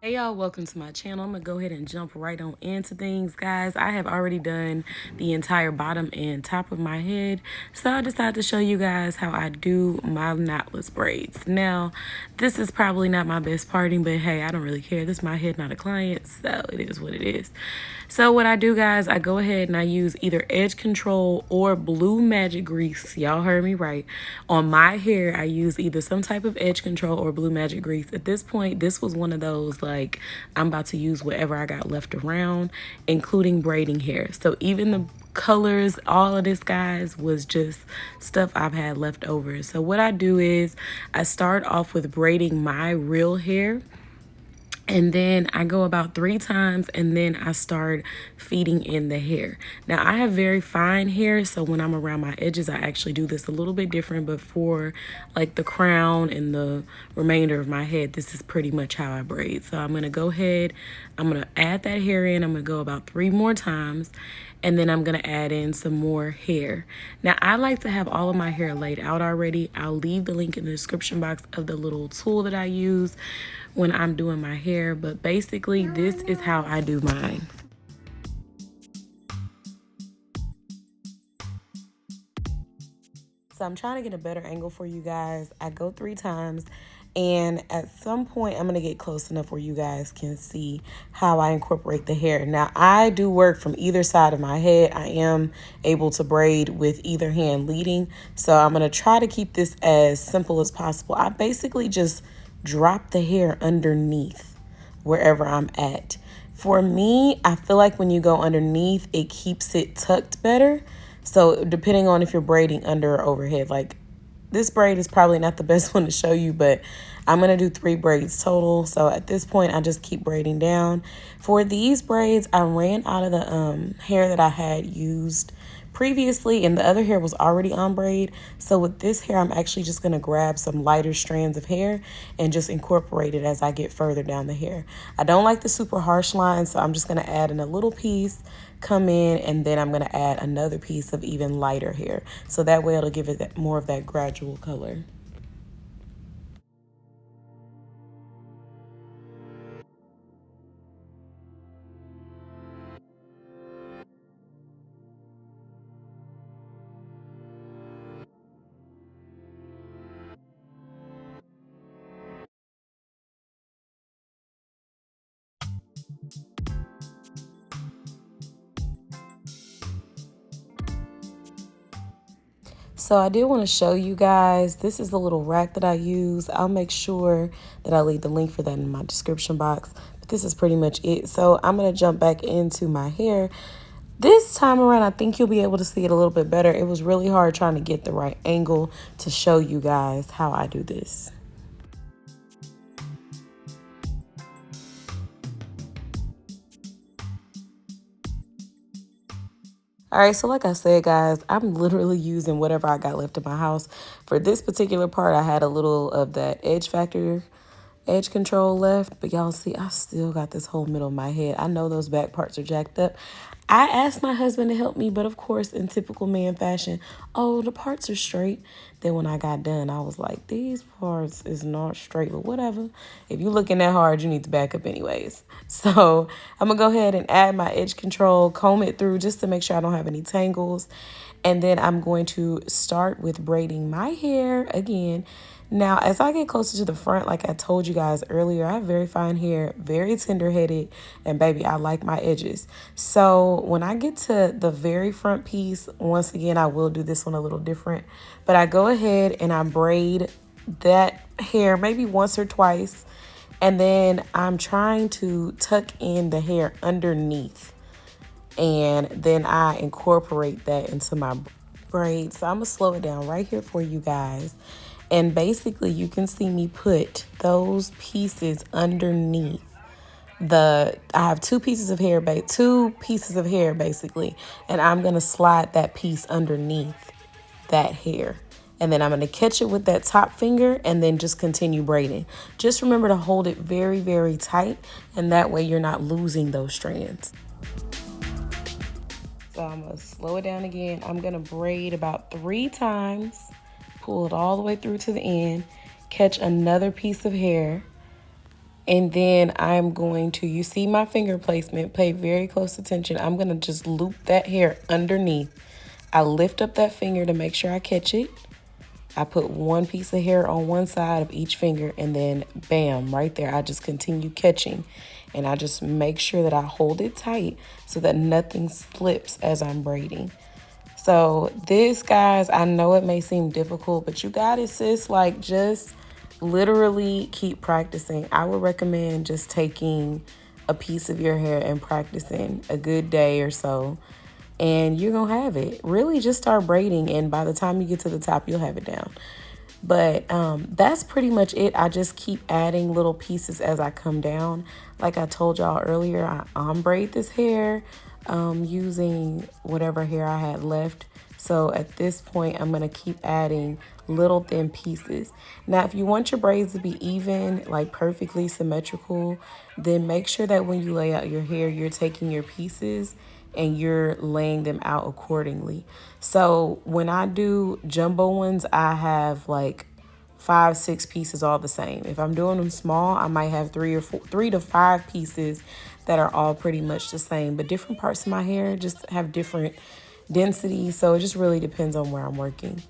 Hey y'all, welcome to my channel. I'm gonna go ahead and jump right on into things, guys. I have already done the entire bottom and top of my head, so I decided to show you guys how I do my knotless braids. Now, this is probably not my best parting, but hey, I don't really care. This is my head, not a client, so it is what it is. So what I do, guys, I go ahead and I use either edge control or blue magic grease. Y'all heard me right. On my hair, I use either some type of edge control or blue magic grease. At this point, this was one of those, like, I'm about to use whatever I got left around, including braiding hair. So even the colors, all of this, guys, was just stuff I've had left over. So what I do is I start off with braiding my real hair, and then I go about 3 times, and then I start feeding in the hair. Now, I have very fine hair, so when I'm around my edges, I actually do this a little bit different. But for like the crown and the remainder of my head, this is pretty much how I braid. So I'm going to go ahead, I'm going to add that hair in. I'm going to go about 3 more times, and then I'm going to add in some more hair. Now, I like to have all of my hair laid out already. I'll leave the link in the description box of the little tool that I use when I'm doing my hair, but basically this is how I do mine. So I'm trying to get a better angle for you guys. I go 3 times, and at some point I'm going to get close enough where you guys can see how I incorporate the hair. Now, I do work from either side of my head. I am able to braid with either hand leading, so I'm going to try to keep this as simple as possible. I basically just drop the hair underneath wherever I'm at. For me, I feel like when you go underneath, it keeps it tucked better. So depending on if you're braiding under or overhead, like this braid is probably not the best one to show you, but I'm going to do 3 braids total. So at this point, I just keep braiding down. For these braids, I ran out of the hair that I had used previously, and the other hair was already on braid. So with this hair, I'm actually just going to grab some lighter strands of hair and just incorporate it as I get further down the hair. I don't like the super harsh lines, so I'm just going to add in a little piece, come in, and then I'm going to add another piece of even lighter hair. So that way it'll give it more of that gradual color. So I did want to show you guys, this is the little rack that I use. I'll make sure that I leave the link for that in my description box. But this is pretty much it. So I'm going to jump back into my hair. This time around, I think you'll be able to see it a little bit better. It was really hard trying to get the right angle to show you guys how I do this. All right, so like I said, guys, I'm literally using whatever I got left in my house. For this particular part, I had a little of that edge control left, but y'all see, I still got this whole middle of my head. I know those back parts are jacked up. I asked my husband to help me, but of course, in typical man fashion, oh, the parts are straight. Then when I got done, I was like, these parts is not straight, but whatever. If you're looking that hard, you need to back up anyways. So I'm gonna go ahead and add my edge control, comb it through just to make sure I don't have any tangles. And then I'm going to start with braiding my hair again. Now, as I get closer to the front, like I told you guys earlier, I have very fine hair, very tender-headed, and baby, I like my edges. So when I get to the very front piece, once again, I will do this one a little different, but I go ahead and I braid that hair maybe once or twice, and then I'm trying to tuck in the hair underneath, and then I incorporate that into my braids. So I'm gonna slow it down right here for you guys. And basically you can see me put those pieces underneath I have two pieces of hair basically, and I'm going to slide that piece underneath that hair. And then I'm going to catch it with that top finger and then just continue braiding. Just remember to hold it very, very tight, and that way you're not losing those strands. So I'm going to slow it down again. I'm going to braid about 3 times. Pull it all the way through to the end, catch another piece of hair, And then I'm going to, you see my finger placement, pay very close attention. I'm going to just loop that hair underneath. I lift up that finger to make sure I catch it. I put one piece of hair on one side of each finger, and then bam, right there, I just continue catching. And I just make sure that I hold it tight so that nothing slips as I'm braiding. So this, guys, I know it may seem difficult, but you got it, sis. Like, just literally keep practicing. I would recommend just taking a piece of your hair and practicing a good day or so, and you're gonna have it. Really just start braiding, and by the time you get to the top, you'll have it down. But that's pretty much it. I just keep adding little pieces as I come down. Like I told y'all earlier, I ombre this hair using whatever hair I had left. So at this point, I'm going to keep adding little thin pieces. Now, if you want your braids to be even, like perfectly symmetrical, then make sure that when you lay out your hair, you're taking your pieces and you're laying them out accordingly. So when I do jumbo ones, I have like 5, 6 pieces all the same. If I'm doing them small, I might have 3 to 5 pieces that are all pretty much the same. But different parts of my hair just have different density, so it just really depends on where I'm working.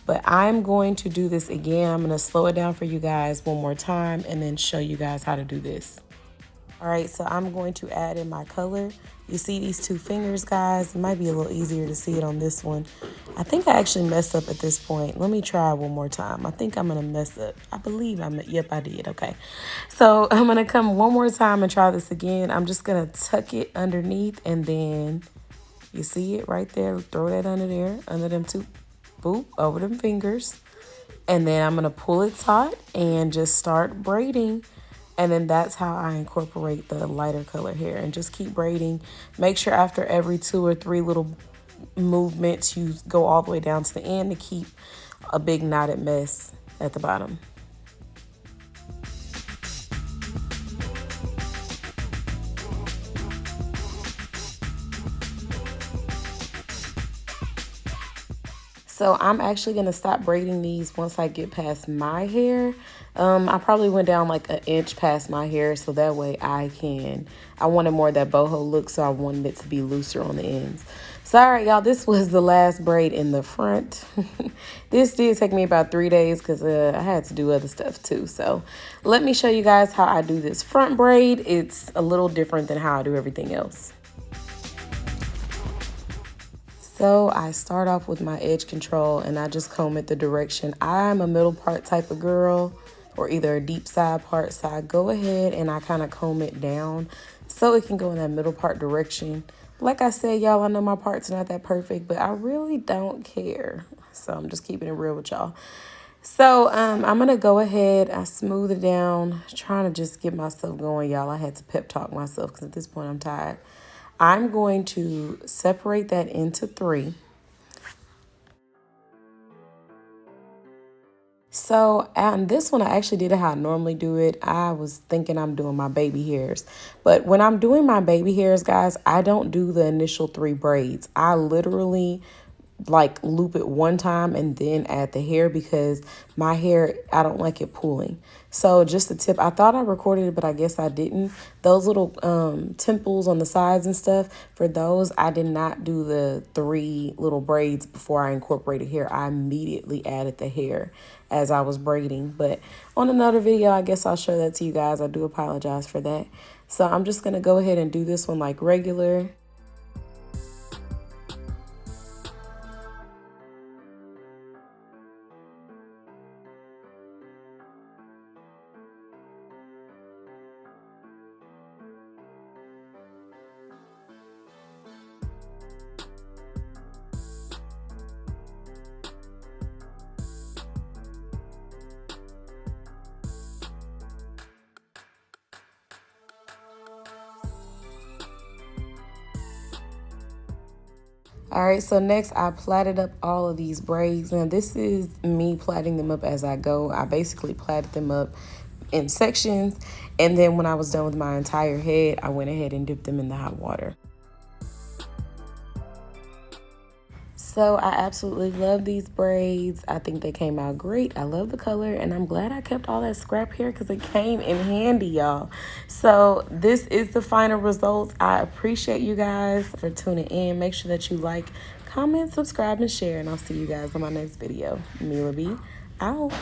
But I'm going to do this again. I'm going to slow it down for you guys one more time and then show you guys how to do this. All right, so I'm going to add in my color. You see these 2 fingers, guys? It might be a little easier to see it on this one. I think I actually messed up at this point. Let me try one more time. I think I'm gonna mess up. I believe yep, I did, okay. So I'm gonna come one more time and try this again. I'm just gonna tuck it underneath, and then you see it right there. Throw that under there, under them 2, boop, over them fingers. And then I'm gonna pull it taut and just start braiding. And then that's how I incorporate the lighter color hair, and just keep braiding. Make sure after every 2 or 3 little movements, you go all the way down to the end to keep a big knotted mess at the bottom. So I'm actually going to stop braiding these once I get past my hair. I probably went down like an inch past my hair, so that way I wanted more of that boho look, so I wanted it to be looser on the ends. Sorry, y'all, this was the last braid in the front. This did take me about 3 days because I had to do other stuff too. So let me show you guys how I do this front braid. It's a little different than how I do everything else. So I start off with my edge control, and I just comb it the direction. I'm a middle part type of girl, or either a deep side part. So I go ahead and I kind of comb it down so it can go in that middle part direction. Like I said, y'all, I know my part's not that perfect, but I really don't care. So I'm just keeping it real with y'all. So I'm going to go ahead. I smooth it down, trying to just get myself going, y'all. I had to pep talk myself because at this point I'm tired. I'm going to separate that into 3. So on this one, I actually did it how I normally do it. I was thinking I'm doing my baby hairs. But when I'm doing my baby hairs, guys, I don't do the initial 3 braids. I literally like loop it one time and then add the hair, because my hair, I don't like it pulling. So just a tip, I thought I recorded it, but I guess I didn't. Those little temples on the sides and stuff, for those, I did not do the 3 little braids before I incorporated hair. I immediately added the hair as I was braiding. But on another video, I guess I'll show that to you guys. I do apologize for that. So I'm just going to go ahead and do this one like regular. All right, so next I plaited up all of these braids. Now this is me plaiting them up as I go. I basically plaited them up in sections, and then when I was done with my entire head, I went ahead and dipped them in the hot water. So I absolutely love these braids. I think they came out great. I love the color, and I'm glad I kept all that scrap hair because it came in handy, y'all. So this is the final results. I appreciate you guys for tuning in. Make sure that you like, comment, subscribe, and share, and I'll see you guys on my next video. Mila B, out.